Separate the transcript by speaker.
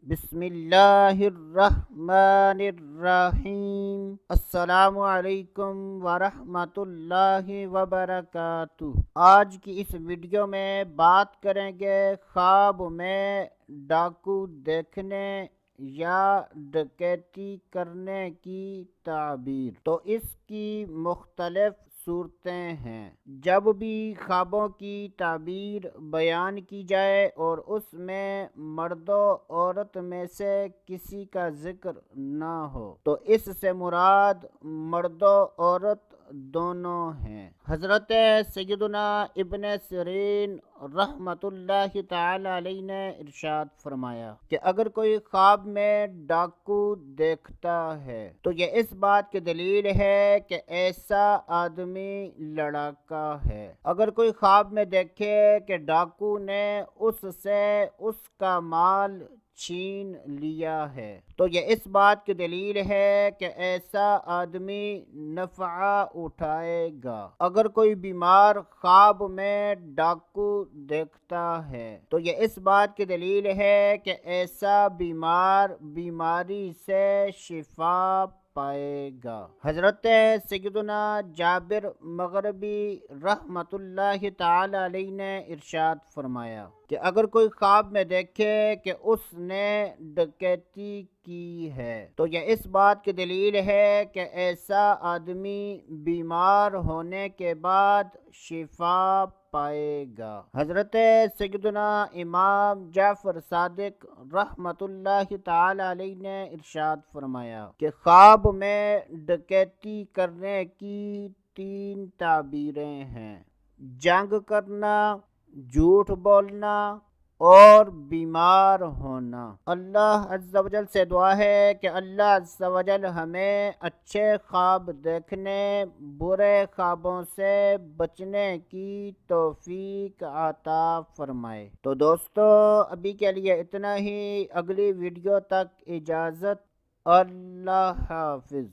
Speaker 1: بسم اللہ الرحمن الرحیم۔ السلام علیکم ورحمۃ اللہ وبرکاتہ۔ آج کی اس ویڈیو میں بات کریں گے خواب میں ڈاکو دیکھنے یا ڈکیتی کرنے کی تعبیر۔ تو اس کی مختلف صورتیں ہیں۔ جب بھی خوابوں کی تعبیر بیان کی جائے اور اس میں مرد و عورت میں سے کسی کا ذکر نہ ہو تو اس سے مراد مرد و عورت دونوں ہیں۔ حضرت سیدنا ابن سیرین رحمۃ اللہ تعالی علیہ نے ارشاد فرمایا کہ اگر کوئی خواب میں ڈاکو دیکھتا ہے تو یہ اس بات کی دلیل ہے کہ ایسا آدمی لڑاکا ہے۔ اگر کوئی خواب میں دیکھے کہ ڈاکو نے اس سے اس کا مال چھین لیا ہے تو یہ اس بات کی دلیل ہے کہ ایسا آدمی نفع اٹھائے گا۔ اگر کوئی بیمار خواب میں ڈاکو دیکھتا ہے تو یہ اس بات کی دلیل ہے کہ ایسا بیمار بیماری سے شفا پائے گا۔ حضرت سیدنا جابر مغربی رحمۃ اللہ تعالی علیہ نے ارشاد فرمایا کہ اگر کوئی خواب میں دیکھے کہ اس نے ڈکیتی کی ہے تو یہ اس بات کی دلیل ہے کہ ایسا آدمی بیمار ہونے کے بعد شفا پائے گا۔ حضرت سیدنا امام جعفر صادق رحمۃ اللہ تعالی علیہ نے ارشاد فرمایا کہ خواب میں ڈکیتی کرنے کی 3 تعبیریں ہیں: جنگ کرنا، جھوٹ بولنا اور بیمار ہونا۔ اللہ عز و جل سے دعا ہے کہ اللہ عز و جل ہمیں اچھے خواب دیکھنے، برے خوابوں سے بچنے کی توفیق عطا فرمائے۔ تو دوستو ابھی کے لیے اتنا ہی، اگلی ویڈیو تک اجازت، اللہ حافظ۔